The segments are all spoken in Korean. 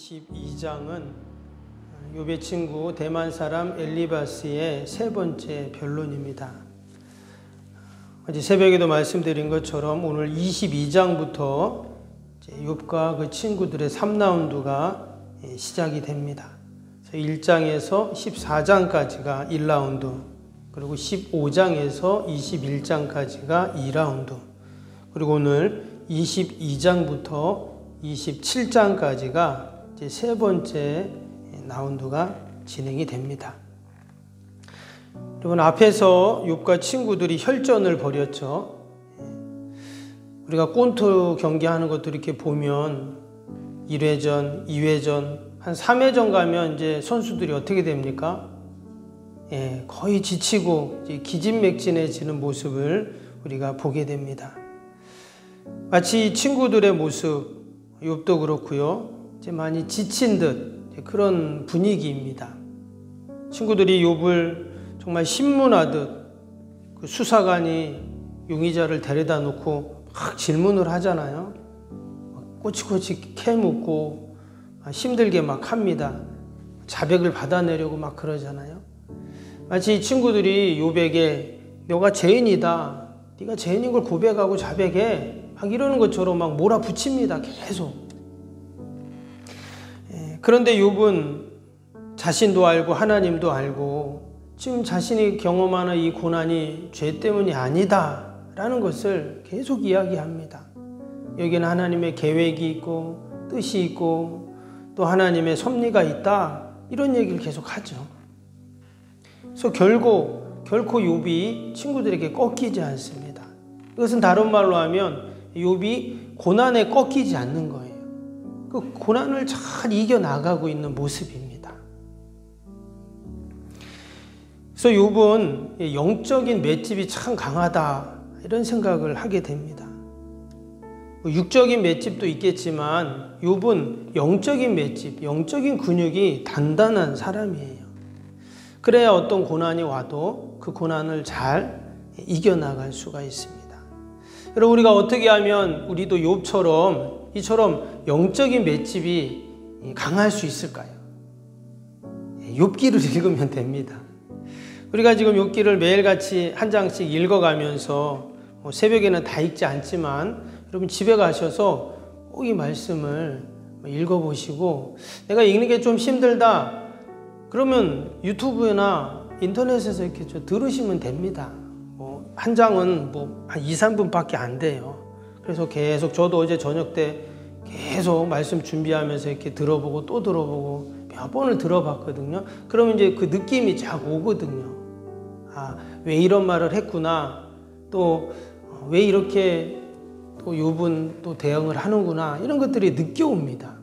22장은 욥의 친구 대만 사람 엘리바스의 세 번째 변론입니다. 어제 새벽에도 말씀드린 것처럼 오늘 22장부터 욥과 그 친구들의 3라운드가 시작이 됩니다. 1장에서 14장까지가 1라운드, 그리고 15장에서 21장까지가 2라운드, 그리고 오늘 22장부터 27장까지가 이제 세 번째 라운드가 진행이 됩니다. 여러분, 앞에서 욥과 친구들이 혈전을 벌였죠. 우리가 꼰트 경기하는 것도 이렇게 보면 1회전, 2회전, 한 3회전 가면 이제 선수들이 어떻게 됩니까? 거의 지치고 이제 기진맥진해지는 모습을 우리가 보게 됩니다. 마치 친구들의 모습, 욥도 그렇고요. 이제 많이 지친 듯 그런 분위기입니다. 친구들이 욥을 정말 신문하듯 그 수사관이 용의자를 데려다 놓고 막 질문을 하잖아요. 꼬치꼬치 캐묻고 힘들게 막 합니다. 자백을 받아내려고 막 그러잖아요. 마치 이 친구들이 욥에게 너가 죄인이다, 네가 죄인인 걸 고백하고 자백해, 막 이러는 것처럼 막 몰아붙입니다. 계속. 그런데 욥은 자신도 알고 하나님도 알고 지금 자신이 경험하는 이 고난이 죄 때문이 아니다 라는 것을 계속 이야기합니다. 여기는 하나님의 계획이 있고 뜻이 있고 또 하나님의 섭리가 있다, 이런 얘기를 계속 하죠. 그래서 결코 욥이 친구들에게 꺾이지 않습니다. 이것은 다른 말로 하면 욥이 고난에 꺾이지 않는 거예요. 그 고난을 잘 이겨나가고 있는 모습입니다. 그래서 욥은 영적인 맷집이 참 강하다, 이런 생각을 하게 됩니다. 육적인 맷집도 있겠지만 욥은 영적인 맷집, 영적인 근육이 단단한 사람이에요. 그래야 어떤 고난이 와도 그 고난을 잘 이겨나갈 수가 있습니다. 여러분, 우리가 어떻게 하면 우리도 욥처럼 이처럼 영적인 맷집이 강할 수 있을까요? 욥기를 읽으면 됩니다. 우리가 지금 욥기를 매일같이 한 장씩 읽어가면서 새벽에는 다 읽지 않지만 여러분 집에 가셔서 꼭 이 말씀을 읽어보시고, 내가 읽는 게 좀 힘들다 그러면 유튜브나 인터넷에서 이렇게 들으시면 됩니다. 한 장은 한 2, 3분밖에 안 돼요. 그래서 계속 저도 어제 저녁 때 계속 말씀 준비하면서 이렇게 들어보고 또 들어보고 몇 번을 들어봤거든요. 그러면 이제 그 느낌이 쫙 오거든요. 아, 왜 이런 말을 했구나, 또 왜 이렇게 또 욥은 또 대응을 하는구나, 이런 것들이 느껴옵니다.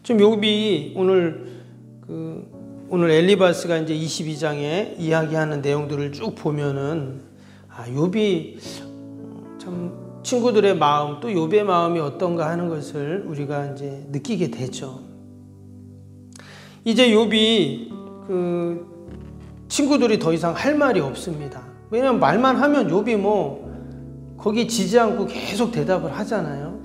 좀 욥이 오늘 엘리바스가 이제 22장에 이야기하는 내용들을 쭉 보면은 욥이 참 친구들의 마음, 또 욥의 마음이 어떤가 하는 것을 우리가 이제 느끼게 되죠. 이제 욥이 친구들이 더 이상 할 말이 없습니다. 왜냐하면 말만 하면 욥이 거기 지지 않고 계속 대답을 하잖아요.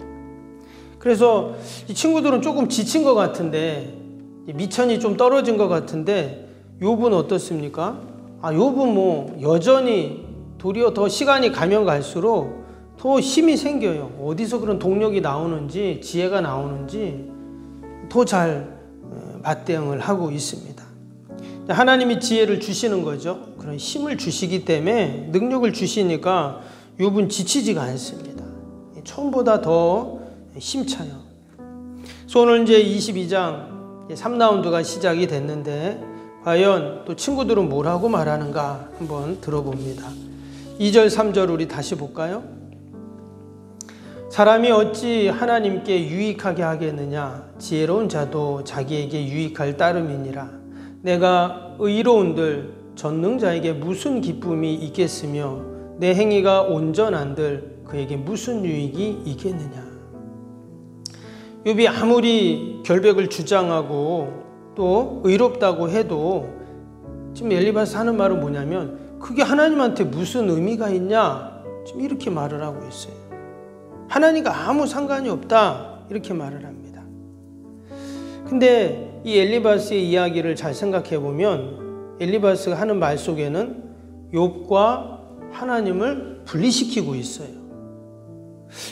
그래서 이 친구들은 조금 지친 것 같은데, 미천이 좀 떨어진 것 같은데 욥은 어떻습니까? 욥은 여전히 도리어 더 시간이 가면 갈수록 더 힘이 생겨요. 어디서 그런 동력이 나오는지, 지혜가 나오는지 더 잘 맞대응을 하고 있습니다. 하나님이 지혜를 주시는 거죠. 그런 힘을 주시기 때문에, 능력을 주시니까 욥은 지치지가 않습니다. 처음보다 더 힘차요. 그래서 오늘 이제 22장 3라운드가 시작이 됐는데 과연 또 친구들은 뭐라고 말하는가 한번 들어봅니다. 2절 3절 우리 다시 볼까요? 사람이 어찌 하나님께 유익하게 하겠느냐, 지혜로운 자도 자기에게 유익할 따름이니라. 내가 의로운들 전능자에게 무슨 기쁨이 있겠으며 내 행위가 온전한들 그에게 무슨 유익이 있겠느냐. 욥이 아무리 결백을 주장하고 또 의롭다고 해도 지금 엘리바스 하는 말은 뭐냐면, 그게 하나님한테 무슨 의미가 있냐, 지금 이렇게 말을 하고 있어요. 하나님과 아무 상관이 없다, 이렇게 말을 합니다. 근데 이 엘리바스의 이야기를 잘 생각해 보면 엘리바스가 하는 말 속에는 욥과 하나님을 분리시키고 있어요.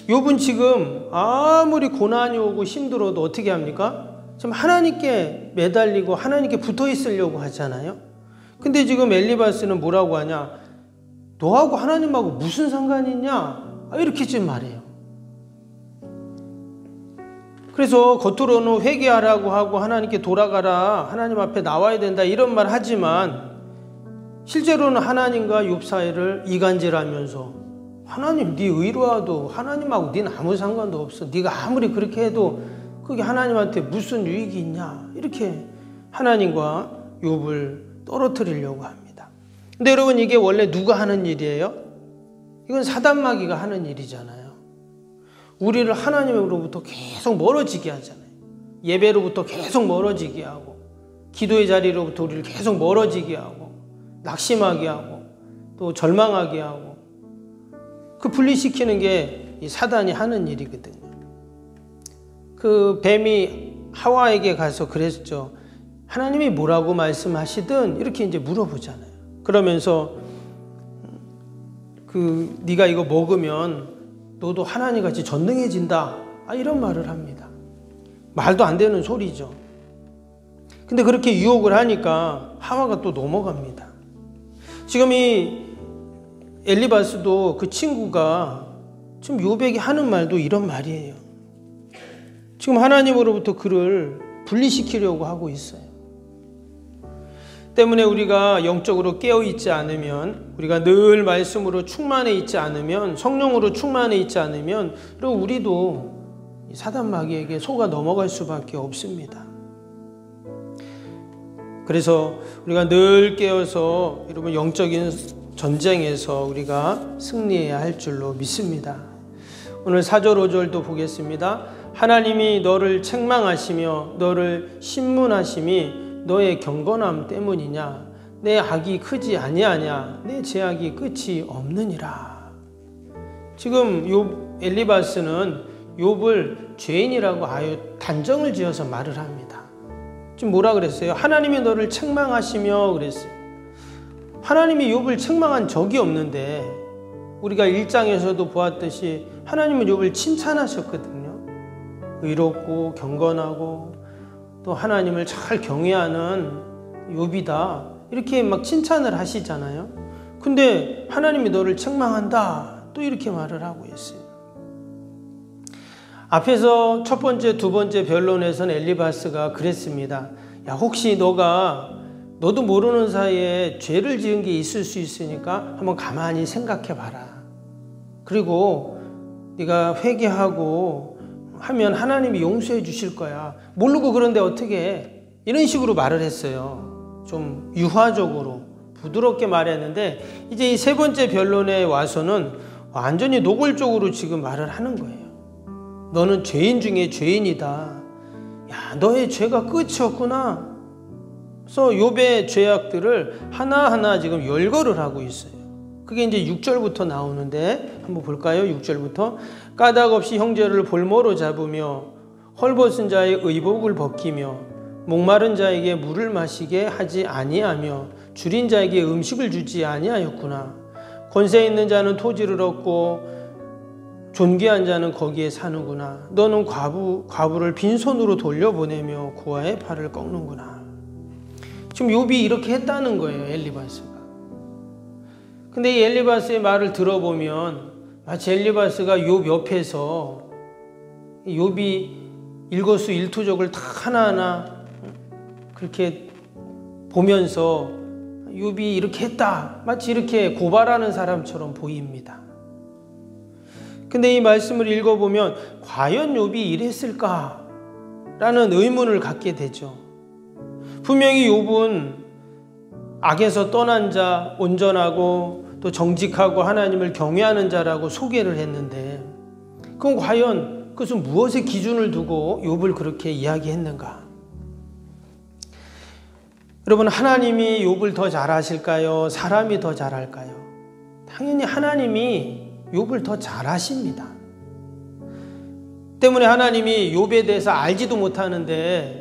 욥은 지금 아무리 고난이 오고 힘들어도 어떻게 합니까? 지금 하나님께 매달리고 하나님께 붙어 있으려고 하잖아요. 근데 지금 엘리바스는 뭐라고 하냐? 너하고 하나님하고 무슨 상관이 있냐? 이렇게 지금 말해요. 그래서 겉으로는 회개하라고 하고 하나님께 돌아가라, 하나님 앞에 나와야 된다 이런 말 하지만 실제로는 하나님과 욥 사이를 이간질하면서 하나님 네 의로와도 하나님하고 네는 아무 상관도 없어. 네가 아무리 그렇게 해도 그게 하나님한테 무슨 유익이 있냐. 이렇게 하나님과 욥을 떨어뜨리려고 합니다. 근데 여러분 이게 원래 누가 하는 일이에요? 이건 사단마귀가 하는 일이잖아요. 우리를 하나님으로부터 계속 멀어지게 하잖아요. 예배로부터 계속 멀어지게 하고 기도의 자리로부터 우리를 계속 멀어지게 하고 낙심하게 하고 또 절망하게 하고 그 분리시키는 게 이 사단이 하는 일이거든요. 그 뱀이 하와에게 가서 그랬죠. 하나님이 뭐라고 말씀하시든 이렇게 이제 물어보잖아요. 그러면서 네가 이거 먹으면 너도 하나님같이 전능해진다. 이런 말을 합니다. 말도 안 되는 소리죠. 근데 그렇게 유혹을 하니까 하와가 또 넘어갑니다. 지금 이 엘리바스도 그 친구가 지금 욥에게 하는 말도 이런 말이에요. 지금 하나님으로부터 그를 분리시키려고 하고 있어요. 때문에 우리가 영적으로 깨어있지 않으면, 우리가 늘 말씀으로 충만해 있지 않으면, 성령으로 충만해 있지 않으면 우리도 사단마귀에게 속아 넘어갈 수밖에 없습니다. 그래서 우리가 늘 깨어서 여러분 영적인 전쟁에서 우리가 승리해야 할 줄로 믿습니다. 오늘 4절 5절도 보겠습니다. 하나님이 너를 책망하시며 너를 신문하심이 너의 경건함 때문이냐? 내 악이 크지 아니하냐? 내 죄악이 끝이 없느니라. 지금 엘리바스는 욥을 죄인이라고 아유 단정을 지어서 말을 합니다. 지금 뭐라 그랬어요? 하나님이 너를 책망하시며 그랬어요. 하나님이 욥을 책망한 적이 없는데 우리가 1장에서도 보았듯이 하나님은 욥을 칭찬하셨거든요. 의롭고 경건하고 또 하나님을 잘 경외하는 욥이다 이렇게 막 칭찬을 하시잖아요. 근데 하나님이 너를 책망한다 또 이렇게 말을 하고 있어요. 앞에서 첫 번째 두 번째 변론에서는 엘리바스가 그랬습니다. 야 혹시 너도 모르는 사이에 죄를 지은 게 있을 수 있으니까 한번 가만히 생각해 봐라. 그리고 네가 회개하고 하면 하나님이 용서해 주실 거야. 모르고 그런데 어떻게 해? 이런 식으로 말을 했어요. 좀 유화적으로 부드럽게 말했는데 이제 이 세 번째 변론에 와서는 완전히 노골적으로 지금 말을 하는 거예요. 너는 죄인 중에 죄인이다. 야, 너의 죄가 끝이 없구나. 그래서 욥의 죄악들을 하나하나 지금 열거를 하고 있어요. 그게 이제 6절부터 나오는데 한번 볼까요? 6절부터 까닭 없이 형제를 볼모로 잡으며 헐벗은 자의 의복을 벗기며 목마른 자에게 물을 마시게 하지 아니하며 줄인 자에게 음식을 주지 아니하였구나. 권세 있는 자는 토지를 얻고 존귀한 자는 거기에 사는구나. 너는 과부를 빈손으로 돌려보내며 고아의 팔을 꺾는구나. 지금 욥이 이렇게 했다는 거예요, 엘리바스가. 근데 이 엘리바스의 말을 들어보면 마치 엘리바스가 욥 옆에서 욥이 일거수일투족을 다 하나하나 그렇게 보면서 욥이 이렇게 했다 마치 이렇게 고발하는 사람처럼 보입니다. 근데 이 말씀을 읽어보면 과연 욥이 이랬을까? 라는 의문을 갖게 되죠. 분명히 욥은 악에서 떠난 자, 온전하고 또 정직하고 하나님을 경외하는 자라고 소개를 했는데 그럼 과연 그것은 무엇의 기준을 두고 욥을 그렇게 이야기했는가? 여러분 하나님이 욥을 더 잘하실까요? 사람이 더 잘할까요? 당연히 하나님이 욥을 더 잘하십니다. 때문에 하나님이 욥에 대해서 알지도 못하는데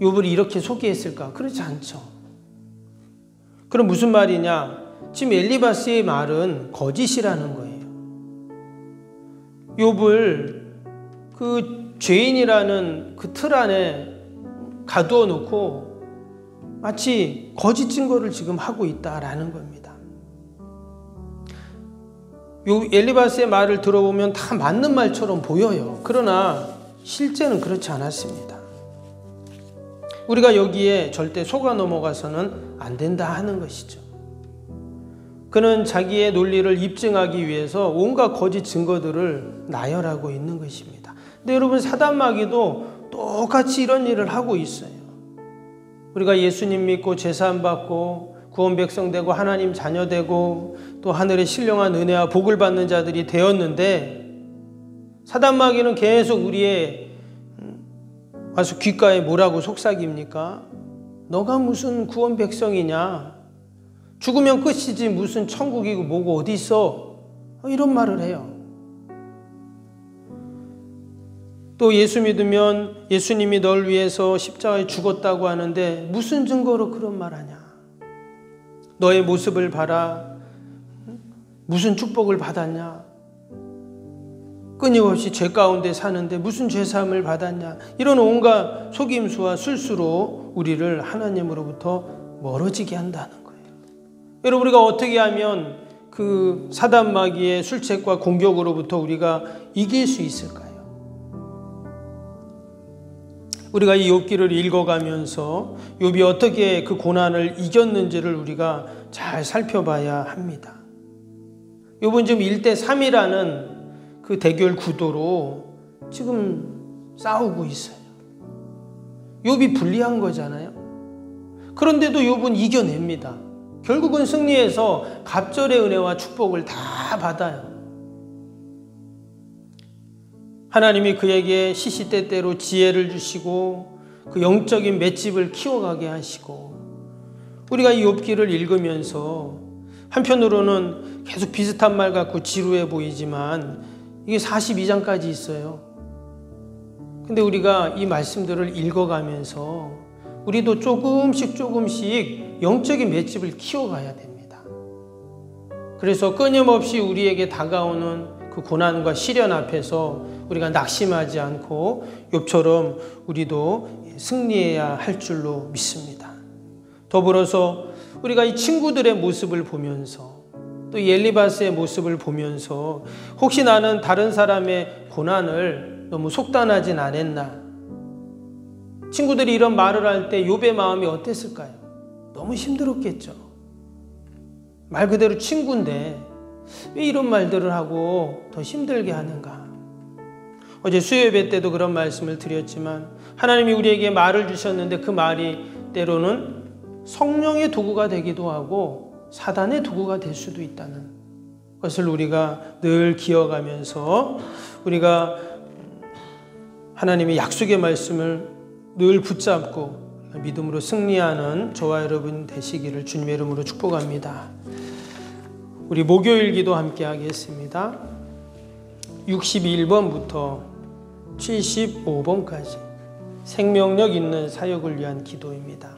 욥을 이렇게 소개했을까? 그렇지 않죠. 그럼 무슨 말이냐? 지금 엘리바스의 말은 거짓이라는 거예요. 욥을 그 죄인이라는 그 틀 안에 가두어 놓고 마치 거짓 증거를 지금 하고 있다라는 겁니다. 엘리바스의 말을 들어보면 다 맞는 말처럼 보여요. 그러나 실제는 그렇지 않았습니다. 우리가 여기에 절대 속아 넘어가서는 안 된다 하는 것이죠. 그는 자기의 논리를 입증하기 위해서 온갖 거짓 증거들을 나열하고 있는 것입니다. 근데 여러분, 사단마귀도 똑같이 이런 일을 하고 있어요. 우리가 예수님 믿고 제사함 받고 구원 백성 되고 하나님 자녀 되고 또 하늘의 신령한 은혜와 복을 받는 자들이 되었는데, 사단마귀는 계속 우리의 와서 귓가에 뭐라고 속삭입니까? 너가 무슨 구원 백성이냐? 죽으면 끝이지 무슨 천국이고 뭐고 어디 있어? 이런 말을 해요. 또 예수 믿으면 예수님이 널 위해서 십자가에 죽었다고 하는데 무슨 증거로 그런 말하냐? 너의 모습을 봐라. 무슨 축복을 받았냐? 끊임없이 죄 가운데 사는데 무슨 죄사함을 받았냐? 이런 온갖 속임수와 술수로 우리를 하나님으로부터 멀어지게 한다는 거예요. 여러분, 우리가 어떻게 하면 그 사단마귀의 술책과 공격으로부터 우리가 이길 수 있을까요? 우리가 이 욥기를 읽어가면서 욥이 어떻게 그 고난을 이겼는지를 우리가 잘 살펴봐야 합니다. 욥은 지금 1대3이라는 그 대결 구도로 지금 싸우고 있어요. 욥이 불리한 거잖아요. 그런데도 욥은 이겨냅니다. 결국은 승리해서 갑절의 은혜와 축복을 다 받아요. 하나님이 그에게 시시때때로 지혜를 주시고 그 영적인 맷집을 키워가게 하시고, 우리가 이 욥기를 읽으면서 한편으로는 계속 비슷한 말 같고 지루해 보이지만 이게 42장까지 있어요. 근데 우리가 이 말씀들을 읽어가면서 우리도 조금씩 영적인 맷집을 키워가야 됩니다. 그래서 끊임없이 우리에게 다가오는 그 고난과 시련 앞에서 우리가 낙심하지 않고 욥처럼 우리도 승리해야 할 줄로 믿습니다. 더불어서 우리가 이 친구들의 모습을 보면서 또 엘리바스의 모습을 보면서 혹시 나는 다른 사람의 고난을 너무 속단하진 않았나? 친구들이 이런 말을 할 때 욥의 마음이 어땠을까요? 너무 힘들었겠죠. 말 그대로 친구인데 왜 이런 말들을 하고 더 힘들게 하는가? 어제 수요예배 때도 그런 말씀을 드렸지만 하나님이 우리에게 말을 주셨는데 그 말이 때로는 성령의 도구가 되기도 하고 사단의 도구가 될 수도 있다는 것을 우리가 늘 기억하면서 우리가 하나님의 약속의 말씀을 늘 붙잡고 믿음으로 승리하는 저와 여러분 되시기를 주님의 이름으로 축복합니다. 우리 목요일 기도 함께 하겠습니다. 61번부터 75번까지 생명력 있는 사역을 위한 기도입니다.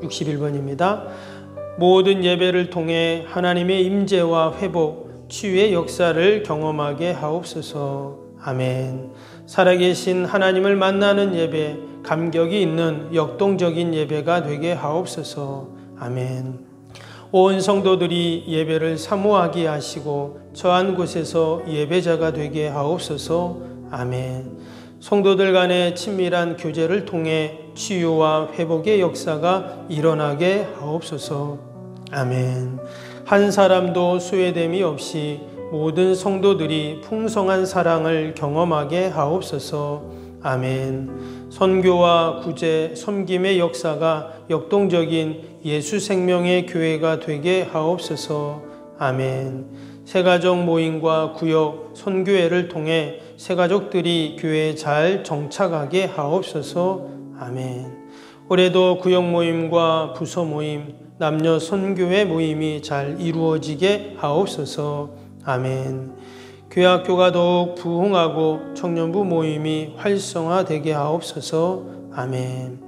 61번입니다. 모든 예배를 통해 하나님의 임재와 회복, 치유의 역사를 경험하게 하옵소서. 아멘. 살아계신 하나님을 만나는 예배, 감격이 있는 역동적인 예배가 되게 하옵소서. 아멘. 온 성도들이 예배를 사모하게 하시고 처한 곳에서 예배자가 되게 하옵소서. 아멘. 성도들 간의 친밀한 교제를 통해 치유와 회복의 역사가 일어나게 하옵소서. 아멘. 한 사람도 소외됨이 없이 모든 성도들이 풍성한 사랑을 경험하게 하옵소서. 아멘. 선교와 구제, 섬김의 역사가 역동적인 예수 생명의 교회가 되게 하옵소서. 아멘. 새가족 모임과 구역, 선교회를 통해 새가족들이 교회에 잘 정착하게 하옵소서. 아멘. 올해도 구역 모임과 부서 모임, 남녀 선교회 모임이 잘 이루어지게 하옵소서. 아멘. 교회학교가 더욱 부흥하고 청년부 모임이 활성화되게 하옵소서. 아멘.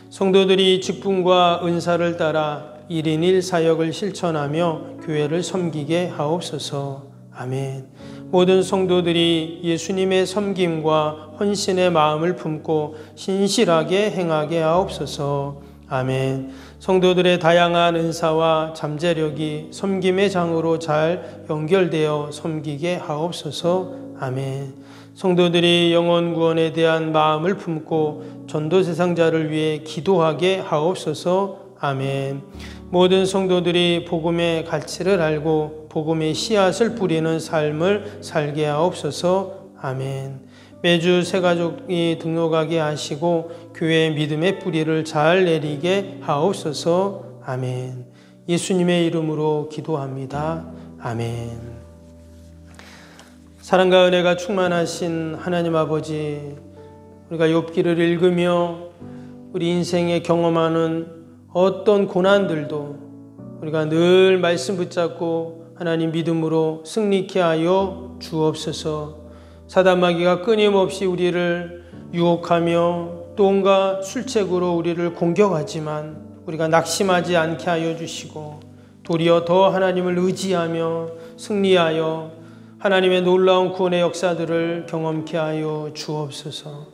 성도들이 직분과 은사를 따라 1인 1사역을 실천하며 교회를 섬기게 하옵소서. 아멘. 모든 성도들이 예수님의 섬김과 헌신의 마음을 품고 신실하게 행하게 하옵소서. 아멘. 성도들의 다양한 은사와 잠재력이 섬김의 장으로 잘 연결되어 섬기게 하옵소서. 아멘. 성도들이 영혼 구원에 대한 마음을 품고 전도 세상자를 위해 기도하게 하옵소서. 아멘. 모든 성도들이 복음의 가치를 알고 복음의 씨앗을 뿌리는 삶을 살게 하옵소서. 아멘. 매주 새가족이 등록하게 하시고 교회의 믿음의 뿌리를 잘 내리게 하옵소서. 아멘. 예수님의 이름으로 기도합니다. 아멘. 사랑과 은혜가 충만하신 하나님 아버지, 우리가 욥기를 읽으며 우리 인생에 경험하는 어떤 고난들도 우리가 늘 말씀 붙잡고 하나님 믿음으로 승리케 하여 주옵소서. 사단마귀가 끊임없이 우리를 유혹하며 또 온갖 술책으로 우리를 공격하지만 우리가 낙심하지 않게 하여 주시고 도리어 더 하나님을 의지하며 승리하여 하나님의 놀라운 구원의 역사들을 경험케 하여 주옵소서.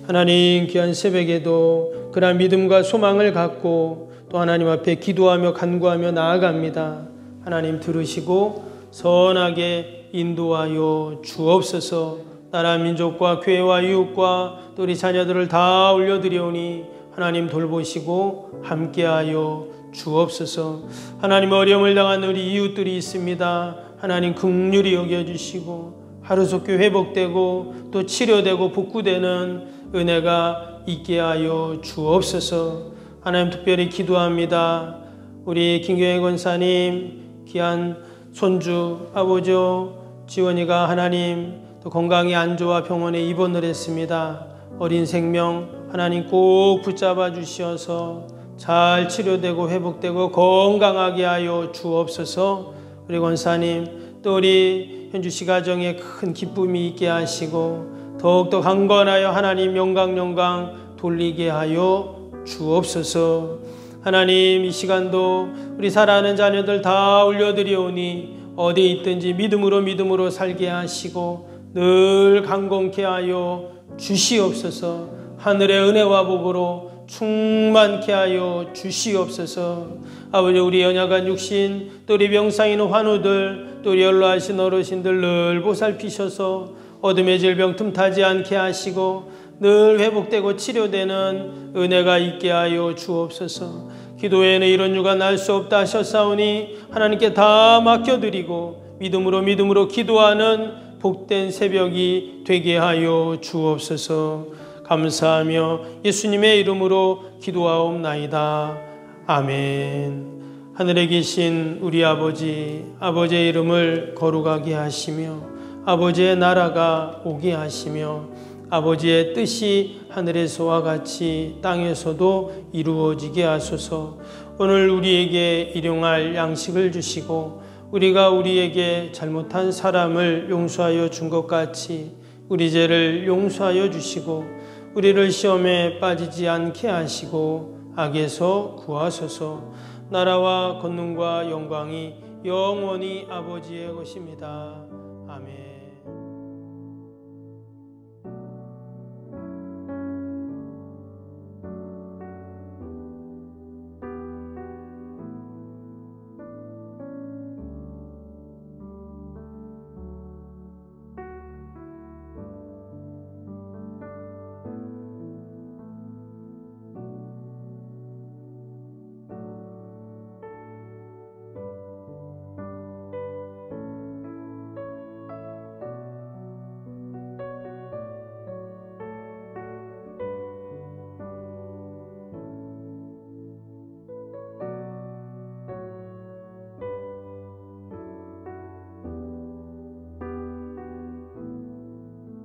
하나님, 귀한 새벽에도 그런 믿음과 소망을 갖고 또 하나님 앞에 기도하며 간구하며 나아갑니다. 하나님 들으시고 선하게 인도하여 주옵소서. 나라 민족과 교회와 이웃과 또 우리 자녀들을 다 올려드리오니 하나님 돌보시고 함께하여 주옵소서. 하나님, 어려움을 당한 우리 이웃들이 있습니다. 하나님 긍휼히 여겨주시고 하루속히 회복되고 또 치료되고 복구되는 은혜가 있게 하여 주옵소서. 하나님 특별히 기도합니다. 우리 김경애 권사님 귀한 손주 아버지요 지원이가 하나님 또 건강이 안 좋아 병원에 입원을 했습니다. 어린 생명 하나님 꼭 붙잡아 주시어서 잘 치료되고 회복되고 건강하게 하여 주옵소서. 우리 권사님 또 우리 현주씨 가정에 큰 기쁨이 있게 하시고 더욱더 강건하여 하나님 영광 돌리게 하여 주옵소서. 하나님 이 시간도 우리 사랑하는 자녀들 다 올려드리오니 어디 있든지 믿음으로 살게 하시고 늘 강건케 하여 주시옵소서. 하늘의 은혜와 복으로 충만케 하여 주시옵소서. 아버지, 우리 연약한 육신 또 우리 병상인 환우들 또 우리 연로하신 어르신들 늘 보살피셔서 어둠의 질병 틈타지 않게 하시고 늘 회복되고 치료되는 은혜가 있게 하여 주옵소서. 기도에는 이런 유가 날 수 없다 하셨사오니 하나님께 다 맡겨드리고 믿음으로 기도하는 복된 새벽이 되게 하여 주옵소서. 감사하며 예수님의 이름으로 기도하옵나이다. 아멘. 하늘에 계신 우리 아버지, 아버지의 이름을 거룩하게 하시며 아버지의 나라가 오게 하시며 아버지의 뜻이 하늘에서와 같이 땅에서도 이루어지게 하소서. 오늘 우리에게 일용할 양식을 주시고 우리가 우리에게 잘못한 사람을 용서하여 준 것 같이 우리 죄를 용서하여 주시고 우리를 시험에 빠지지 않게 하시고 악에서 구하소서. 나라와 권능과 영광이 영원히 아버지의 것입니다. 아멘.